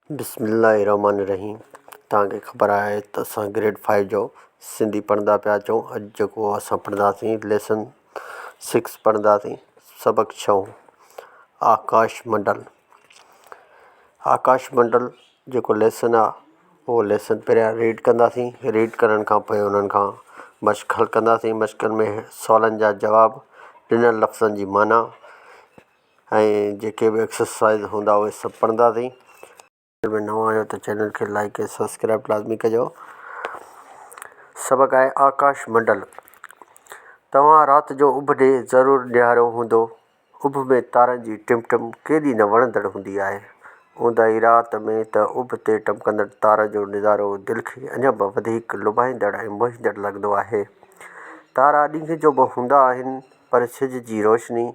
बिस्मिल्लाहिर्रहमानिर्रहीम। तव्हांखे ख़बर आहे त असां ग्रेड 5 जो सिंधी पढ़ंदा पिया अचूं। अॼु जेको असां पढ़ंदासीं लेसन 6 पढ़ंदासीं। सबक़ 6 आकाश मंडल। आकाश मंडल जेको लेसन आहे उहो लेसन पहिरियां रीड कंदासीं। रीड करण खां पोइ उन्हनि खां मश्क हल कंदासीं। मश्कनि में सुवालनि जा जवाब, ॾिनल लफ़्ज़नि जी माना ऐं जेके बि एक्सरसाइज़ हूंदा उहे सभु पढ़ंदासीं। में नवां आहियो त चैनल खे लाइक ऐं सब्सक्राइब लाज़मी कजो। सबक़ आहे आकाश मंडल। तव्हां राति जो उभ ॾे ज़रूरु निहारियो हूंदो। उभ में तारनि जी टिमटिम केॾी न वणंदड़ हूंदी आहे। ऊंदाही राति में त उभ ते टमकंदड़ तार जो नज़ारो दिलि खे अञा बि वधीक लुभाईंदड़ ऐं मोहींदड़ लॻंदो आहे। तारा ॾींहं जो बि हूंदा आहिनि, पर सिज जी रोशनी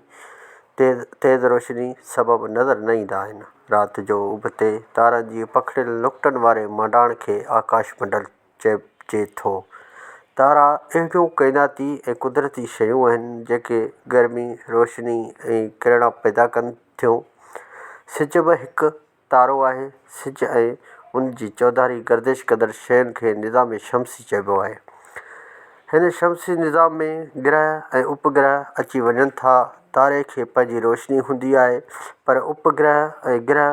तेज़ रोशनी सबबु नज़र न ईंदा आहिनि। राति जो उभ ते तारनि जी पखिड़ियल नुक़्तनि वारे मैदान खे आकाश मंडल चइजे थो। तारा अहिड़ियूं काइनाती ऐं कुदरती शयूं आहिनि जेके गर्मी, रोशनी ऐं किरण पैदा कनि थियूं। सिज बि हिकु तारो आहे। सिज ऐं उन जी चौधारी गर्दिश कंदड़ शयुनि खे निज़ाम शम्सी चइबो आहे। हिन शम्सी निज़ाम में ग्रह ऐं उपग्रह अची वञनि था। तारे खे पंहिंजी रोशनी हूंदी आहे, पर उपग्रह ऐं ग्रह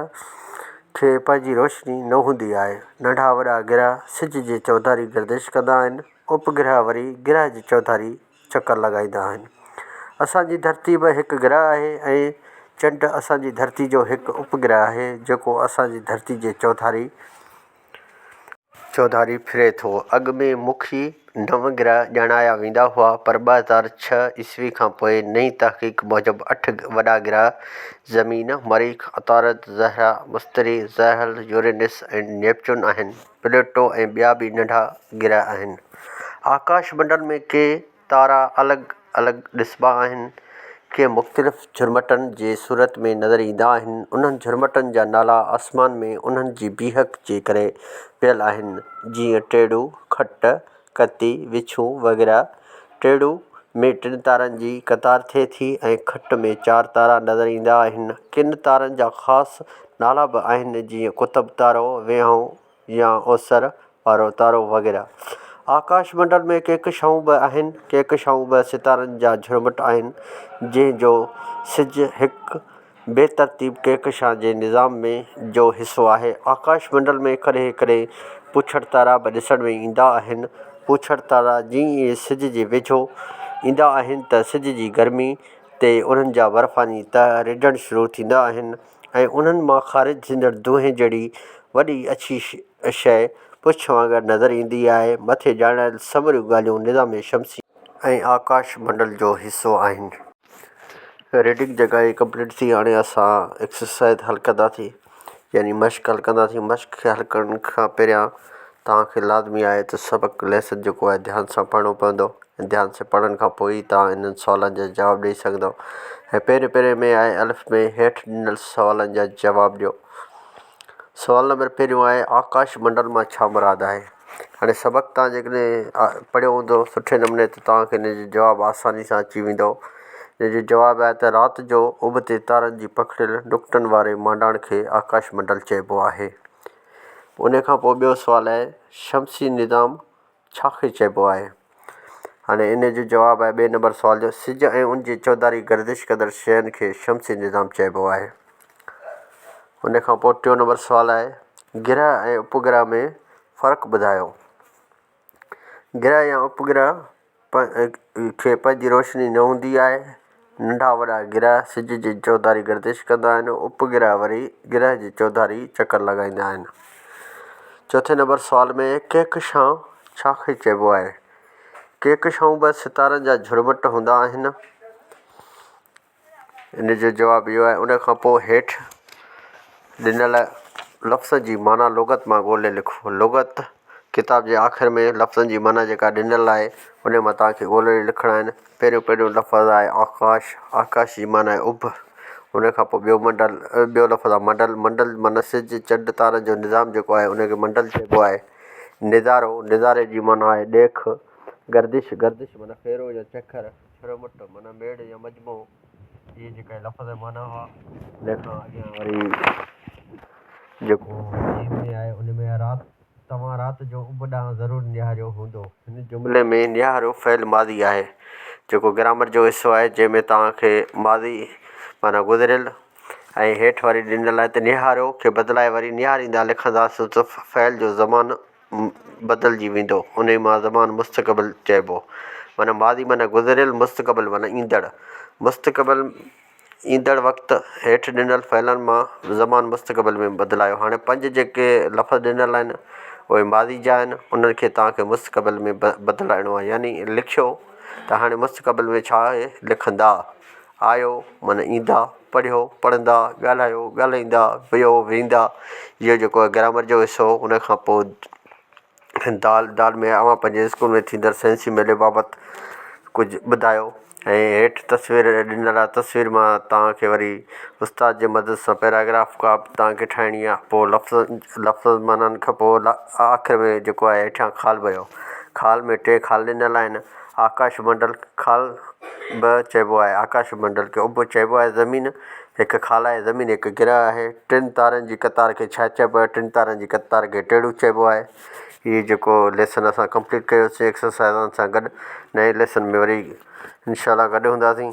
खे पंहिंजी रोशनी न हूंदी आहे। नंढा वॾा ग्रह सिज जे चौधारी गर्दिश कंदा आहिनि। उपग्रह वरी ग्रह जी चौधारी चकर लॻाईंदा आहिनि। असांजी धरती बि हिकु ग्रह आहे ऐं चंडु असांजी धरती जो हिकु उपग्रह आहे जेको असांजी धरती जे चौधारी फिरे थो। अॻु में मुखी 9 ग्रह ॼाणाया वेंदा हुआ, पर 2006 ईस्वी खां पोइ नई तहक़ीक़ मूजिबि 8 वॾा ग्रह ज़मीन, मरीख़, उतारद, ज़हरा, मुश्तरी, ज़हल, यूरेनस ऐं नेपच्यून आहिनि। प्लूटो ऐं ॿिया बि नंढा ग्रह आहिनि। आकाश मंडल में के तारा अलॻि अलॻि ॾिसबा आहिनि। के मुख़्तलिफ़ झुरमटनि जे सूरत में नज़र ईंदा आहिनि। उन्हनि झुरमटनि जा नाला आसमान में उन्हनि जी बीहक जे करे पियल आहिनि, जीअं टेड़ू, खट, कती, विछूं वग़ैरह। टेड़ू में 3 तारनि जी क़तार थिए थी ऐं खट में 4 तारा नज़र ईंदा आहिनि। किन तारनि जा ख़ासि नाला बि आहिनि, जीअं कुतुब तारो, वेहूं या ओसर वारो तारो वग़ैरह। आकाश मंडल में कहकशाऊं बि आहिनि। कहकशाऊं बि सितारनि जा झुरमट आहिनि, जंहिंजो सिज हिकु बेतरतीब कहकशां जे निज़ाम में जो हिसो आहे। आकाश मंडल में कॾहिं कॾहिं पुछड़ तारा बि ॾिसण में ईंदा आहिनि। पुछड़ तारा जीअं ई सिज जे वेझो ईंदा आहिनि त सिज जी गर्मी ते उन्हनि जा बर्फ़ानी तह रिढणु शुरू थींदा आहिनि ऐं उन्हनि मां ख़ारिज थींदड़ धुएं जहिड़ी वॾी अछी शइ पुछ वांगुरु नज़र ईंदी आहे। मथे ॼाणायल समूरियूं ॻाल्हियूं निज़ाम शम्सी ऐं आकाश मंडल जो हिसो आहिनि। रीडिंग जेका आहे कंप्लीट थी। हाणे असां एक्सरसाइज़ हल कंदासीं, यानी मश्क हल कंदासीं। मश्क खे हल करण खां पहिरियां तव्हांखे लाज़मी आहे त सबक़ु लेसन जेको आहे ध्यान सां पढ़णो पवंदो ऐं ध्यान सां पढ़ण खां पोइ ई तव्हां इन्हनि सुवालनि जा जवाब ॾेई सघंदव। ऐं पहिरें में आहे अलिफ़ में हेठि ॾिनल सुवालनि जा जवाब ॾियो। सुवाल नंबर पहिरियों आहे आकाश मंडल मां छा मुरादु आहे। हाणे सबक़ु तव्हां जेकॾहिं पढ़ियो हूंदो सुठे नमूने त तव्हांखे हिन जो जवाबु आसानी सां अची वेंदो। हिन जो जवाबु आहे त राति जो उभ ते तारनि जी पखिड़ियल नुक़्तनि वारे मैदान खे आकाश मंडल चइबो आहे। उन खां पोइ ॿियो सुवालु आहे शम्सी निज़ाम छाखे चइबो आहे। हाणे इन जो जवाबु आहे 2 नंबर सुवाल जो सिज ऐं उन जी चौधारी गर्दिश कंदड़ शयुनि खे शम्सी निज़ाम चइबो आहे। उन खां पोइ 3 नंबर सुवालु आहे ग्रह ऐं उपग्रह में फ़र्क़ु ॿुधायो। ग्रह या उपग्रह खे पंहिंजी रोशनी न हूंदी आहे। नंढा वॾा ग्रह सिज जी चौधारी गर्दिश कंदा आहिनि। उपग्रह वरी ग्रह जी चौधारी चकर लॻाईंदा आहिनि। चौथे नंबर सुवाल में कहकशां छाखे चइबो आहे। कहकशाऊं बि सितारनि जा झुरमट हूंदा आहिनि। इन जो जवाबु इहो आहे। उन खां पोइ हेठि ॾिनल लफ़्ज़ जी माना लुग़त मां ॻोल्हे लिखो। लुग़त किताब जे आख़िर में लफ़्ज़नि जी माना जेका ॾिनल आहे उन मां तव्हांखे ॻोल्हे लिखणा आहिनि। पहिरियों लफ़्ज़ आहे आकाश। आकाश जी माना आहे उभ। उन खां पोइ ॿियो लफ़्ज़ आहे मंडल। मंडल माना सिज चंडु तारनि जो निज़ाम जेको आहे उनखे मंडल चइबो आहे। निज़ारो। निज़ारे जी माना आहे ॾेख। गर्दिश। गर्दिश माना फेरो या चकर। झुरमुट माना मेड़ या मजमो। इहे जेका लफ़्ज़ माना हुआ उन खां अॻियां वरी जेको ए में आहे उन में राति तव्हां राति जो उबॾा ज़रूरु निहारियो हूंदो। हिन जुमिले में निहारो फ़इल मादी आहे, जेको ग्रामर जो हिसो आहे जंहिंमें तव्हांखे मादी माना गुज़िरियल ऐं हेठि वरी ॾिनल आहे त निहारो खे बदिलाए वरी निहारींदा लिखंदासीं त फ़इल जो ज़मानु बदिलजी वेंदो। उन मां ज़मानु मुस्तक़बिल चइबो, माना मादी माना गुज़िरियल, मुस्तक़बिल माना ईंदड़। मुस्तक़बिल ईंदड़ वक़्तु हेठि ॾिनल फ़इलनि मां ज़मानु मुस्तक़बिल में बदिलायो। हाणे 5 जेके लफ़्ज़ ॾिनल आहिनि उहे मादी जा आहिनि, उन्हनि खे तव्हांखे मुस्तक़बिल में बदिलाइणो आहे। यानी लिखियो त हाणे मुस्तक़बिल में छा आहे, लिखंदा। आयो माना ईंदा, पढ़ियो पढ़ंदा, ॻाल्हायो ॻाल्हाईंदा, वियो वेंदा। इहो जेको आहे ग्रामर जो हिसो। उन खां पोइ दाल में अवां पंहिंजे स्कूल में थींदड़ साइंसी मेले बाबति कुझु ॿुधायो। ऐं हेठि तस्वीर ॾिनल आहे, तस्वीर मां तव्हांखे वरी उस्ताद जे मदद सां पैराग्राफ का बि तव्हांखे ठाहिणी आहे। पोइ लफ़्ज़ माननि खां पोइ आख़िर में जेको आहे हेठियां ख़ाल वियो। ख़ाल में 3 ख़ाल ॾिनल आहिनि। आकाश मंडल ख़ाल ॿ चइबो आहे, आकाश मंडल खे उब चइबो आहे। ज़मीन हिकु ख़ाल आहे, ज़मीन हिकु गिरह आहे। 3 तारनि जी कतार खे छा चइबो आहे, 3 तारनि जी कतार खे टेड़ू चइबो आहे। हीअ जेको लेसन असां कंप्लीट कयोसीं एक्सरसाइज़नि सां गॾु। नए लेसन में वरी इंशाल्लाह गॾु हूंदासीं।